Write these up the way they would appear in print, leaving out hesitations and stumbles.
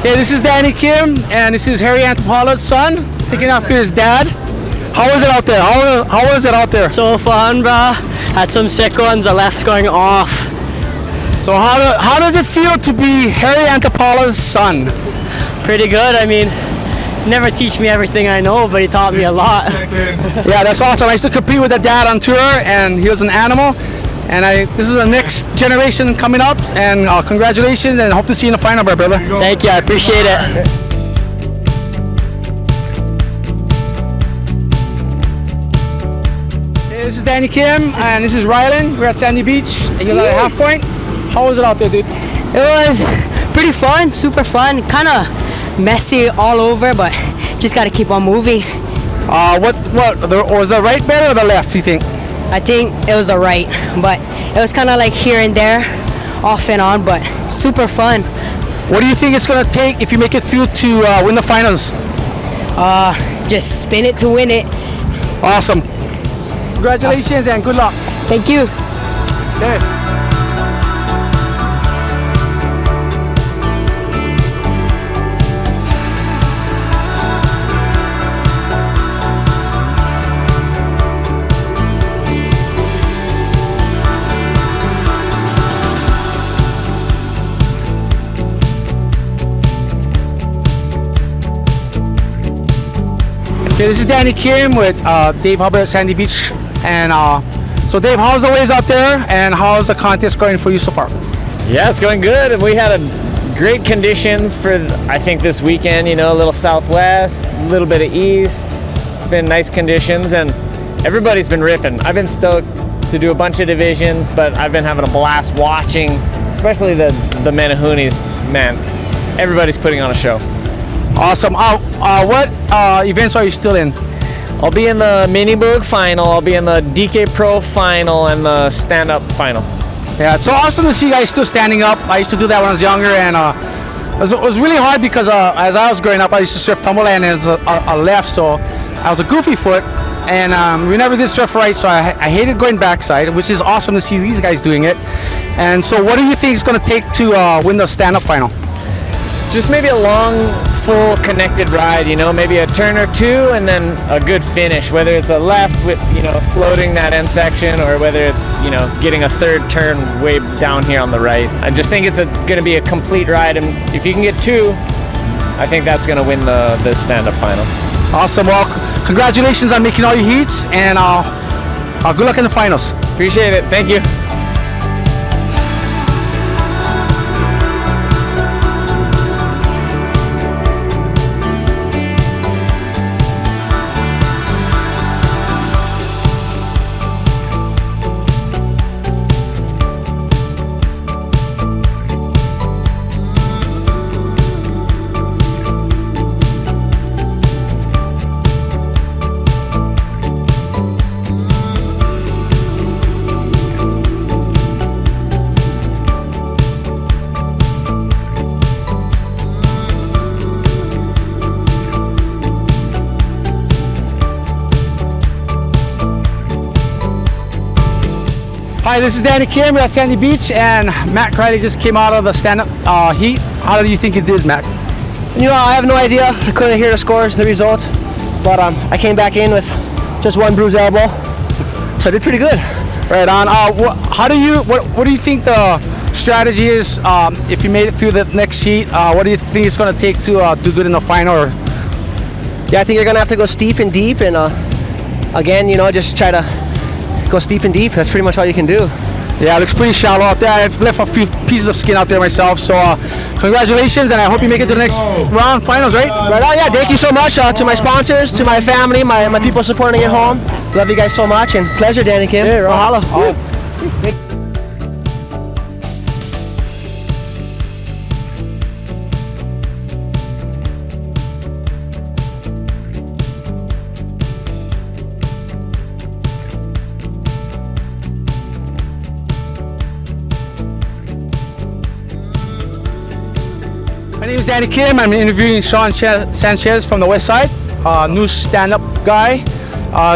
Hey, this is Danny Kim, and this is Harry Antipala's son, taking after his dad. How was it out there? How was it out there? So fun, bro. Had some sick ones. The left's going off. So how does it feel to be Harry Antipala's son? Pretty good. I mean, never teach me everything I know, but he taught me a lot. Yeah, that's awesome. I used to compete with a dad on tour, and he was an animal. And this is the next generation coming up, and congratulations, and hope to see you in the final, brother. Thank you, I appreciate it. Hey, this is Danny Kim, and this is Ryland. We're at Sandy Beach. He's at a half point. How was it out there, dude? It was pretty fun, super fun, kind of messy all over, but just got to keep on moving. Was the right better or the left, you think? I think it was the right, but it was kind of like here and there, off and on, but super fun. What do you think it's going to take if you make it through to win the finals? Just spin it to win it. Awesome. Congratulations and good luck. Thank you. Okay. Okay, this is Danny Kim with Dave Hubbard at Sandy Beach, and so Dave, how's the waves out there, and how's the contest going for you so far? Yeah, it's going good, and we had great conditions for I think this weekend. You know, a little southwest, a little bit of east. It's been nice conditions, and everybody's been ripping. I've been stoked to do a bunch of divisions, but I've been having a blast watching, especially the Menahunis. Man, everybody's putting on a show. Awesome. What events are you still in? I'll be in the mini boog final, I'll be in the DK Pro final, and the stand-up final. Yeah, it's so awesome to see you guys still standing up. I used to do that when I was younger, and it was really hard because as I was growing up, I used to surf tumbleland, and it's a left, so I was a goofy foot, and we never did surf right, so I hated going backside, which is awesome to see these guys doing it. And so what do you think it's going to take to win the stand-up final? Just maybe a long, full, connected ride, you know, maybe a turn or two and then a good finish, whether it's a left with, you know, floating that end section, or whether it's, you know, getting a third turn way down here on the right. I just think it's going to be a complete ride, and if you can get two, I think that's going to win the stand-up final. Awesome. Well, congratulations on making all your heats, and good luck in the finals. Appreciate it. Thank you. Hi, this is Danny Kim. We're at Sandy Beach, and Matt Criley just came out of the stand-up heat. How do you think he did, Matt? You know, I have no idea. I couldn't hear the scores, the results, but I came back in with just one bruised elbow, so I did pretty good. Right on. What do you think the strategy is if you made it through the next heat? What do you think it's going to take to do good in the final? Or? Yeah, I think you're going to have to go steep and deep, and again, you know, just try to go steep and deep. That's pretty much all you can do. Yeah, it looks pretty shallow out there. I've left a few pieces of skin out there myself, so congratulations, and I hope you make it to the next round finals, right? Right on, yeah. Thank you so much to my sponsors, to my family, my people supporting at home. Love you guys so much, and pleasure, Danny Kim. Yeah, mahalo. My name is Danny Kim. I'm interviewing Sanchez from the West Side, new stand-up guy.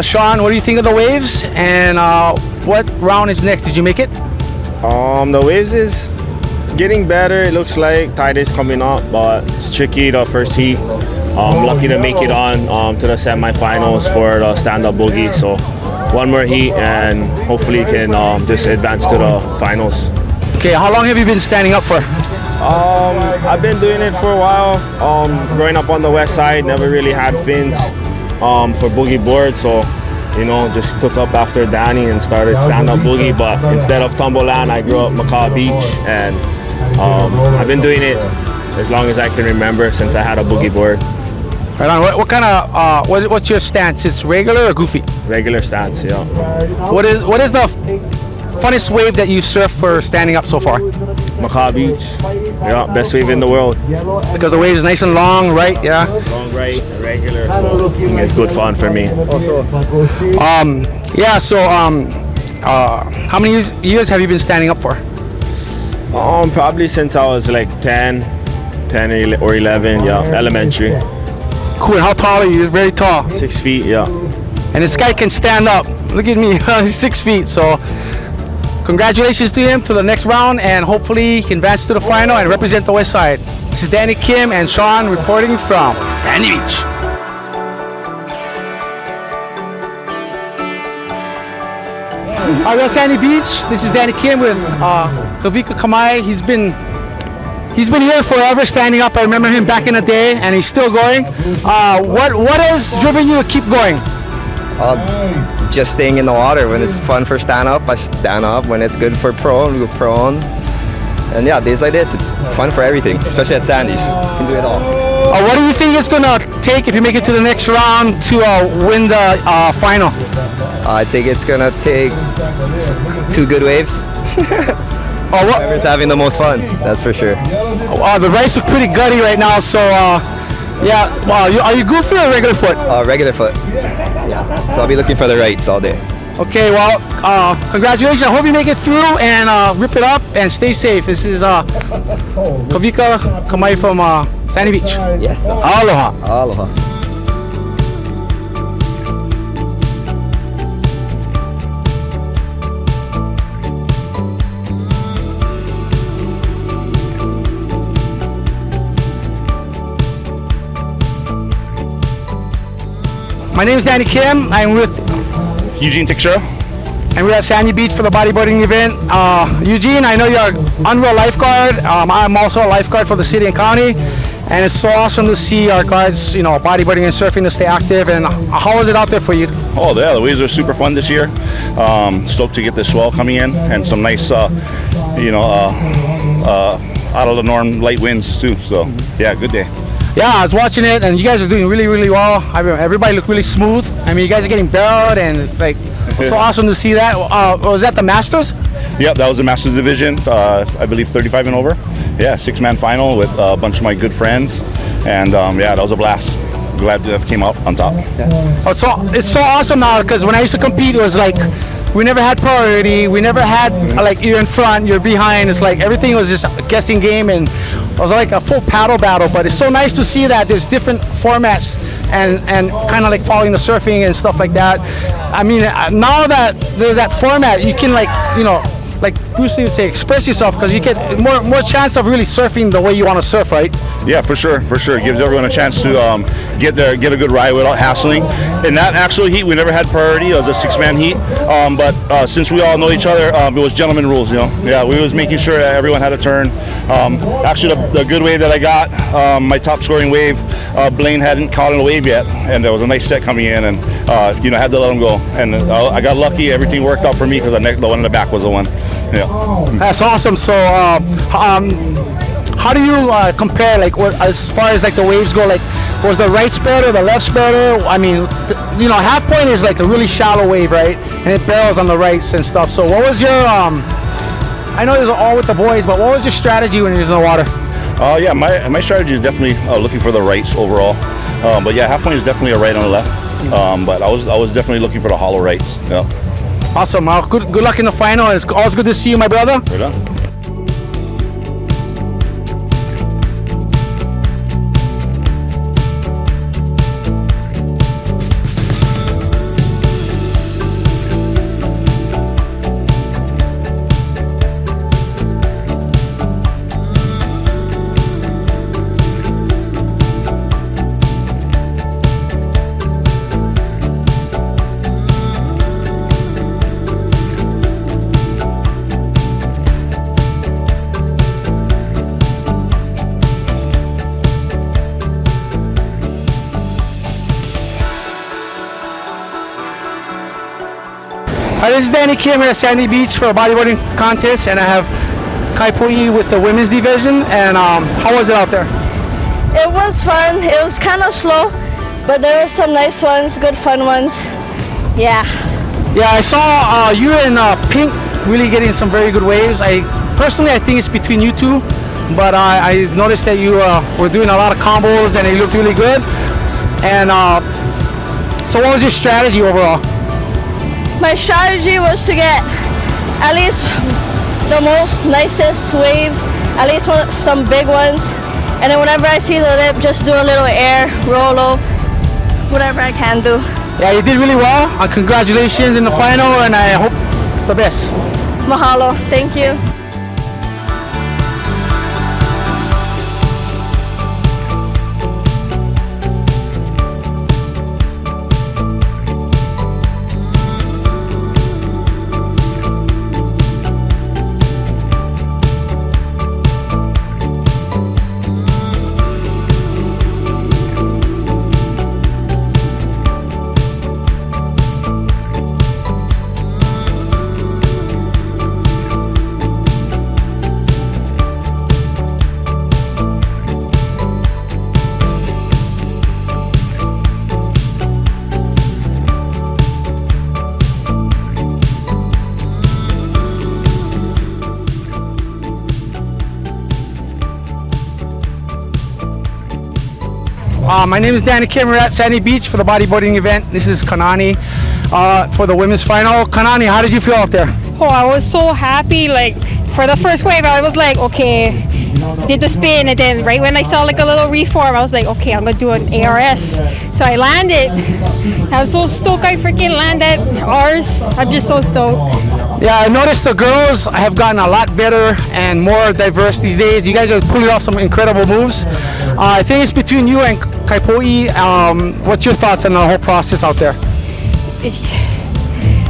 Sean, what do you think of the waves? And what round is next? Did you make it? The waves is Getting better, it looks like. Tide is coming up, but it's tricky the first heat. Lucky to make it on to the semifinals for the stand-up boogie. So one more heat and hopefully can just advance to the finals. Okay, how long have you been standing up for? I've been doing it for a while. Growing up on the west side, never really had fins for boogie board, so just took up after Danny and started stand-up boogie. But instead of Tombolan, I grew up Makapuʻu Beach, and I've been doing it as long as I can remember since I had a boogie board. Right on. What kind of what's your stance? It's regular or goofy? Regular stance, yeah. What is the funnest wave that you surf for standing up so far? Makapuʻu Beach, yeah, best wave in the world. Because the wave is nice and long, right? Yeah. Long right, regular, so I think it's good fun for me. Yeah. So how many years have you been standing up for? Probably since I was like 10 or 11, yeah, elementary. Cool. And how tall are you? You're very tall. 6 feet, yeah. And this guy can stand up. Look at me, he's 6 feet. So congratulations to him to the next round, and hopefully he can advance to the final and represent the West Side. This is Danny Kim and Sean reporting from Sandy Beach. Hi, we're at Sandy Beach. This is Danny Kim with Kavika Kamay. He's been here forever standing up. I remember him back in the day, and he's still going. What has driven you to keep going? Just staying in the water. When it's fun for stand-up, I stand up. When it's good for pro, we go pro. And yeah, days like this, it's fun for everything, especially at Sandy's. You can do it all. What do you think it's going to take if you make it to the next round to win the final? I think it's going to take 2 good waves. Whoever's having the most fun, that's for sure. The rice look pretty gutty right now, so yeah. Are you goofy or regular foot? Regular foot. Yeah. So I'll be looking for the rights all day. Okay, well, congratulations. I hope you make it through and rip it up and stay safe. This is Kavika Kamay from Sandy Beach. Yes. Aloha. Aloha. My name is Danny Kim. I'm with Eugene Tur, and we're at Sandy Beach for the bodyboarding event. Eugene, I know you're an unreal lifeguard. I'm also a lifeguard for the city and county, and it's so awesome to see our guards, bodyboarding and surfing to stay active. And how is it out there for you? Oh yeah, the waves are super fun this year. Stoked to get this swell coming in and some nice, out of the norm light winds too. So yeah, good day. Yeah, I was watching it, and you guys are doing really, really well. Everybody looked really smooth. I mean, you guys are getting barreled, and it's so awesome to see that. Was that the Masters? Yep, that was the Masters division. I believe 35 and over. Yeah, 6-man final with a bunch of my good friends, and yeah, that was a blast. Glad to have came out on top. Oh, so it's so awesome now, because when I used to compete, it was like we never had priority. We never had like you're in front, you're behind. It's like everything was just a guessing game, and it was like a full paddle battle. But it's so nice to see that there's different formats and kind of like following the surfing and stuff like that. I mean, now that there's that format, you can like Bruce Lee would say, express yourself, because you get more chance of really surfing the way you want to surf, right? Yeah, for sure. It gives everyone a chance to get a good ride without hassling. In that actual heat, we never had priority. It was a 6-man heat, but since we all know each other, it was gentleman rules. Yeah, we was making sure that everyone had a turn. Actually, the good wave that I got, my top scoring wave, Blaine hadn't caught in a wave yet, and there was a nice set coming in, and had to let him go. And I got lucky. Everything worked out for me because the one in the back was the one. Yeah. That's awesome. So, how do you compare, like, as far as like the waves go? Like, was the right better, the left better? I mean, half point is like a really shallow wave, right? And it barrels on the rights and stuff. So, what was your I know it was all with the boys, but what was your strategy when you was in the water? Yeah, my strategy is definitely looking for the rights overall. But yeah, half point is definitely a right on the left. But I was definitely looking for the hollow rights. Yeah. Awesome. Good luck in the final. It's always good to see you, my brother. Right on. Hi, this is Danny Kim here at Sandy Beach for a bodyboarding contest, and I have Makapuʻu with the women's division. And how was it out there? It was fun. It was kind of slow, but there were some nice ones, good fun ones. Yeah. Yeah, I saw you and Pink really getting some very good waves. I think it's between you two, but I noticed that you were doing a lot of combos and it looked really good. And so what was your strategy overall? My strategy was to get at least the most nicest waves, at least some big ones, and then whenever I see the lip, just do a little air, roll, whatever I can do. Yeah, you did really well. Congratulations in the final, and I hope the best. Mahalo. Thank you. My name is Danny Kim. We're at Sandy Beach for the bodyboarding event. This is Kanani for the women's final. Kanani, how did you feel out there? Oh, I was so happy. Like, for the first wave, I was like, okay, did the spin, and then right when I saw like a little reform, I was like, okay, I'm gonna do an ARS. So I landed. I'm so stoked I freaking landed ours. I'm just so stoked. Yeah, I noticed the girls have gotten a lot better and more diverse these days. You guys are pulling off some incredible moves. I think it's between you and Makapuʻu. What's your thoughts on the whole process out there?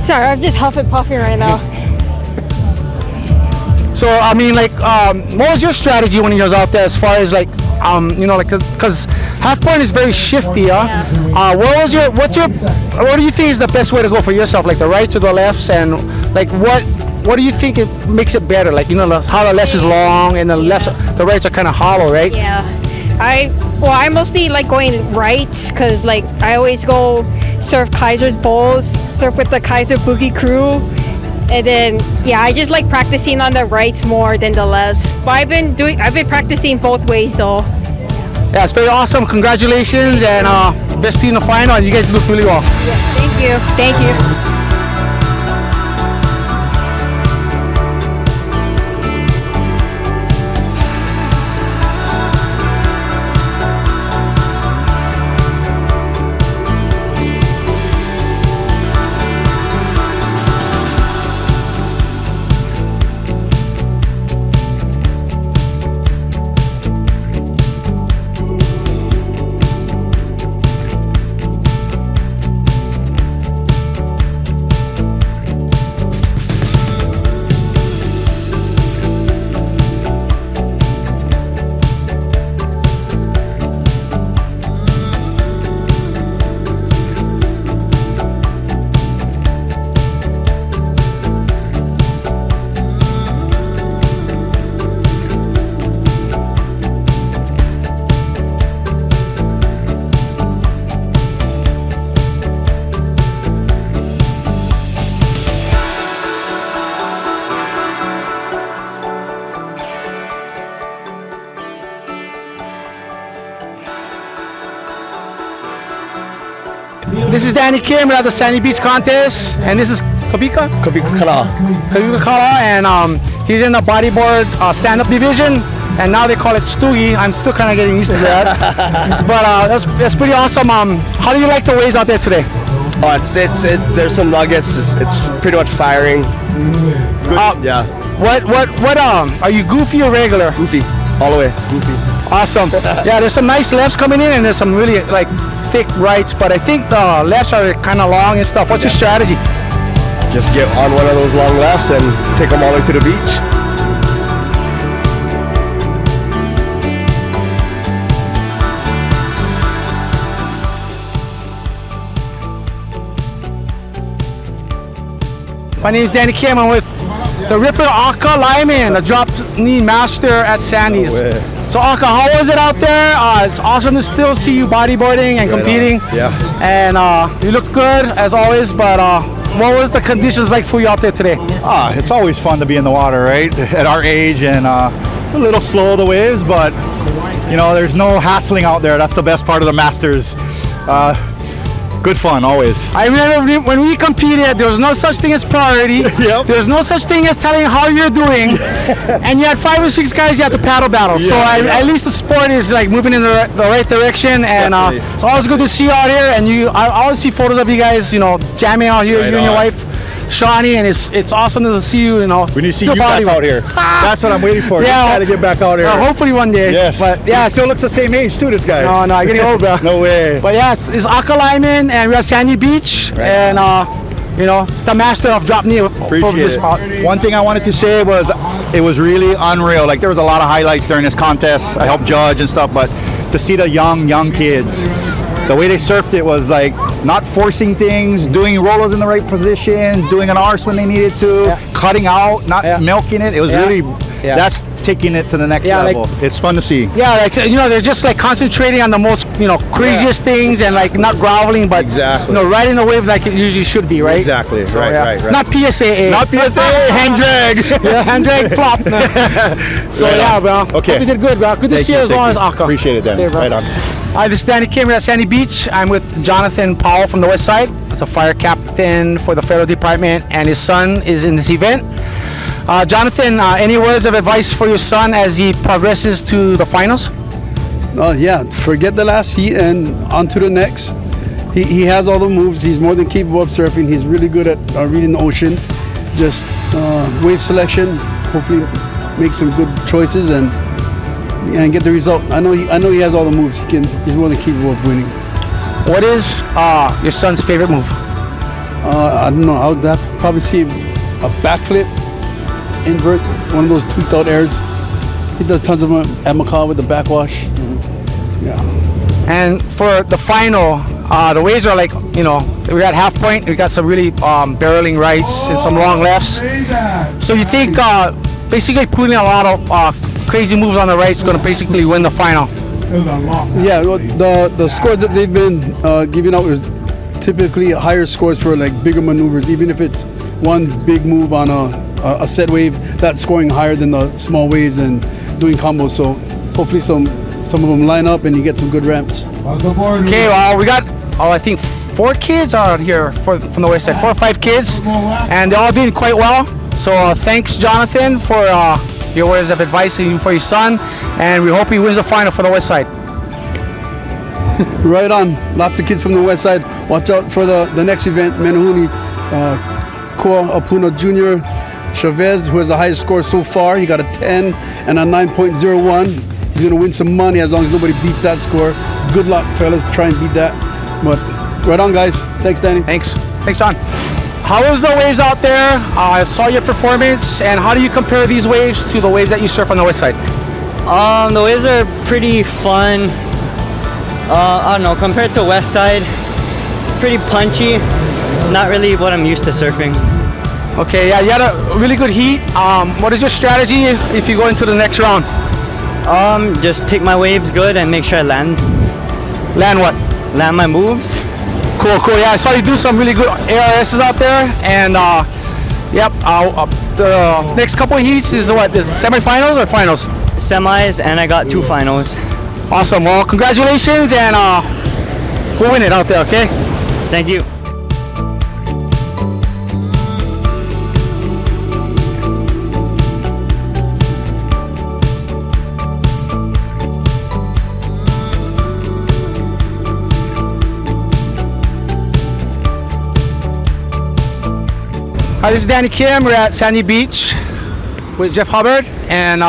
Sorry, I'm just huffing puffing right now. So, I mean, like, what was your strategy when you was out there as far as like, you know, like, because half point is very shifty, huh? What do you think is the best way to go for yourself? Like the rights or the lefts, and like what do you think it makes it better? Like, you know, how the left is long and the rights are kind of hollow, right? Yeah. I mostly like going rights because like I always go surf Kaiser's bowls, surf with the Kaiser Boogie crew, and then yeah, I just like practicing on the rights more than the lefts. But I've been practicing both ways though. Yeah, it's very awesome. Congratulations, and best team in the final. And you guys look really well. Yeah, thank you. Thank you. This is Danny Kim. We're at the Sandy Beach contest, and this is Kabika Kala. Kabika Kala, and he's in the bodyboard stand-up division, and now they call it Stoogie. I'm still kind of getting used to that, but that's pretty awesome. How do you like the waves out there today? Oh, there's some nuggets. It's pretty much firing. Good. Yeah. What are you goofy or regular? Goofy, all the way. Goofy. Awesome. Yeah, there's some nice lefts coming in, and there's some really like thick rights, but I think the lefts are kind of long and stuff. What's your strategy? Just get on one of those long lefts and take them all the way to the beach. My name is Danny Kim. I'm with the Ripper Aka Lyman, the drop knee master at Sandy's. So Aka, how was it out there? It's awesome to still see you bodyboarding and competing. Yeah. And you look good as always, but what was the conditions like for you out there today? It's always fun to be in the water, right? At our age, and a little slow the waves, but you know, there's no hassling out there. That's the best part of the Masters. Good fun, always. I remember when we competed, there was no such thing as priority. Yep. There's no such thing as telling how you're doing. And you had 5 or 6 guys you had to paddle battle. So at least the sport is like moving in the right direction. And it's always good to see you out here. And I always see photos of you guys, you know, jamming out here, you and your wife, Shawnee. And it's awesome to see you, you know. We need to see you back out here. That's what I'm waiting for. Yeah. Got to get back out here. Hopefully one day. Yes. But yeah, he still looks the same age too, this guy. No, I'm getting old, bro. No way. But yeah, it's Aka Lyman, and we're at Sandy Beach, and you know, it's the master of drop knee. Appreciate it. One thing I wanted to say was it was really unreal. Like there was a lot of highlights during this contest. I helped judge and stuff, but to see the young kids, the way they surfed it was like not forcing things, doing rollers in the right position, doing an arse when they needed to, cutting out, not milking it. It was really, that's taking it to the next level. Like, it's fun to see. Yeah, like, you know, they're just like concentrating on the most, you know, craziest things, and like not groveling, but you know, riding the wave like it usually should be, right? Exactly. So, right. Not PSAA. Not PSAA. Hand drag. Yeah, hand drag flop. So yeah, bro. Okay. Hope you did good, bro. Good to see you as long as Aka. Appreciate it, Dan. Right on. Hi, this is Danny Kim. We're at Sandy Beach. I'm with Jonathan Powell from the West Side. He's a fire captain for the federal department, and his son is in this event. Jonathan, any words of advice for your son as he progresses to the finals? Yeah, forget the last heat and on to the next. He has all the moves. He's more than capable of surfing. He's really good at reading the ocean. Just wave selection. Hopefully, make some good choices and get the result. I know he has all the moves. He's more than capable of winning. What is your son's favorite move? I don't know. I would have to probably see a backflip, invert, one of those tweaked out airs. He does tons of them at Makapuʻu with the backwash. Yeah. And for the final, the waves are like, you know, we got half point. We got some really barreling rights and some long lefts. So you think basically putting a lot of crazy moves on the right is going to basically win the final? Yeah, well, the scores that they've been giving out is typically higher scores for like bigger maneuvers. Even if it's one big move on a set wave, that's scoring higher than the small waves and doing combos. So hopefully some of them line up and you get some good ramps. Okay, well, we got I think 4 kids are out here from the West Side, 4 or 5 kids, and they're all doing quite well. So thanks, Jonathan, for your words of advice for your son, and we hope he wins the final for the West Side. Right on. Lots of kids from the West Side. Watch out for the next event, Menahuni Koa Apuna Jr. Chavez, who has the highest score so far. He got a 10 and a 9.01. He's going to win some money as long as nobody beats that score. Good luck, fellas. Try and beat that. But right on, guys. Thanks, Danny. Thanks, John. How was the waves out there? I saw your performance, and how do you compare these waves to the waves that you surf on the West Side? The waves are pretty fun. I don't know, compared to West Side, it's pretty punchy. Not really what I'm used to surfing. Okay, yeah, you had a really good heat. What is your strategy if you go into the next round? Just pick my waves good and make sure I land. Land what? Land my moves. Cool. Yeah, I saw you do some really good ARSs out there, and the next couple of heats is what? Is semifinals or finals? Semis, and I got 2 finals. Awesome. Well, congratulations, and we'll win it out there. Okay. Thank you. Hi, this is Danny Kim. We're at Sandy Beach with Jeff Hubbard, and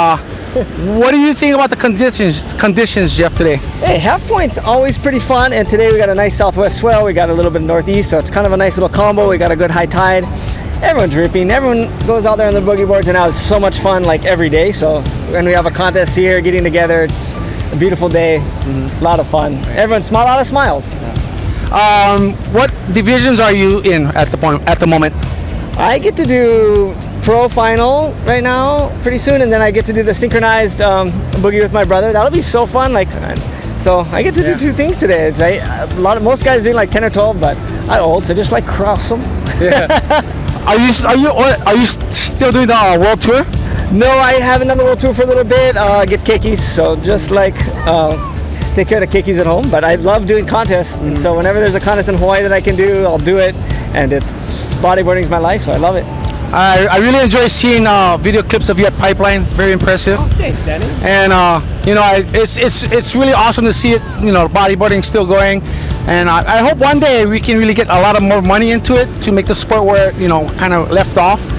what do you think about the conditions, Jeff, today? Hey, half point's always pretty fun, and today we got a nice southwest swell. We got a little bit of northeast, so it's kind of a nice little combo. We got a good high tide. Everyone's ripping. Everyone goes out there on the boogie boards, and now it's so much fun, like every day. So when we have a contest here, getting together, it's a beautiful day, a lot of fun. Everyone smile, a lot of smiles. What divisions are you in at the moment? I get to do pro final right now pretty soon, and then I get to do the synchronized boogie with my brother. That'll be so fun. Like, so I get to do two things today. It's like most guys doing like 10 or 12, but I'm old, so just like cross them. Yeah. Are you still doing the world tour? No, I haven't done the world tour for a little bit. Get keikis, so just like take care of the keikis at home. But I love doing contests, and so whenever there's a contest in Hawaii that I can do, I'll do it. And it's bodyboarding is my life, so I love it. I really enjoy seeing video clips of you at Pipeline. Very impressive. Oh, thanks, Danny. And you know, it's really awesome to see it. You know, bodyboarding still going. And I hope one day we can really get a lot of more money into it to make the sport where, you know, kind of left off.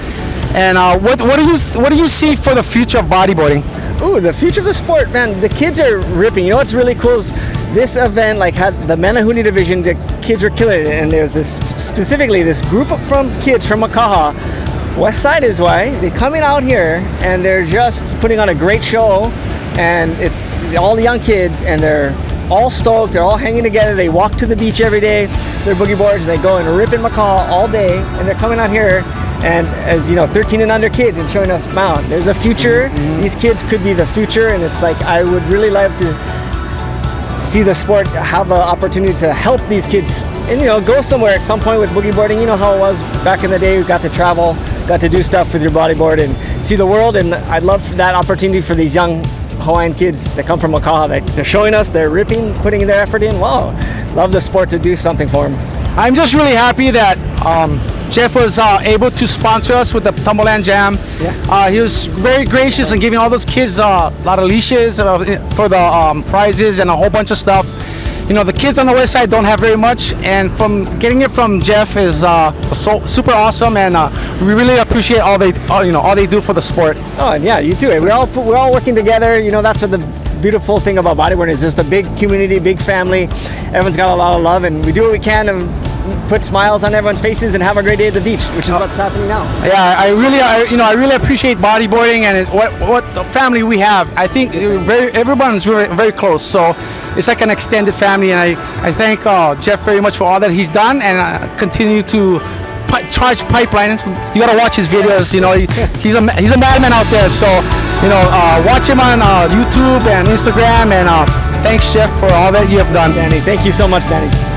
And what do you see for the future of bodyboarding? Ooh, the future of the sport, man. The kids are ripping. You know what's really cool is this event like had the Manahuni division. The kids were killing it, and there's this specifically this group from kids from Makaha, West Side is why they coming out here, and they're just putting on a great show. And it's all the young kids, and they're all stoked. They're all hanging together. They walk to the beach every day. They're boogie boards, and they go and rip in Makaha all day. And they're coming out here, and as you know, 13 and under kids, and showing us, wow, there's a future. These kids could be the future, and it's like I would really love to see the sport have the opportunity to help these kids, and you know, go somewhere at some point with boogie boarding. You know how it was back in the day. We got to travel, got to do stuff with your bodyboard and see the world. And I'd love that opportunity for these young Hawaiian kids that come from Makaha. They're showing us, they're ripping, putting their effort in. Wow, love the sport to do something for them. I'm just really happy that Jeff was able to sponsor us with the Tumbleland Jam. Yeah. He was very gracious in giving all those kids a lot of leashes for the prizes and a whole bunch of stuff. You know, the kids on the west side don't have very much, and from getting it from Jeff is so super awesome, and we really appreciate all they do for the sport. Oh, and yeah, you too. We're all working together. You know, that's what the beautiful thing about bodyboarding is. Just a big community, big family. Everyone's got a lot of love, and we do what we can to put smiles on everyone's faces and have a great day at the beach, which is what's happening now. Yeah, I really appreciate bodyboarding and what the family we have. I think everyone's very close, so it's like an extended family, and I thank Jeff very much for all that he's done, and continue to charge Pipeline. You gotta watch his videos. You know, he's a madman out there. So, you know, watch him on YouTube and Instagram. And thanks, Jeff, for all that you have done. Danny, thank you so much, Danny.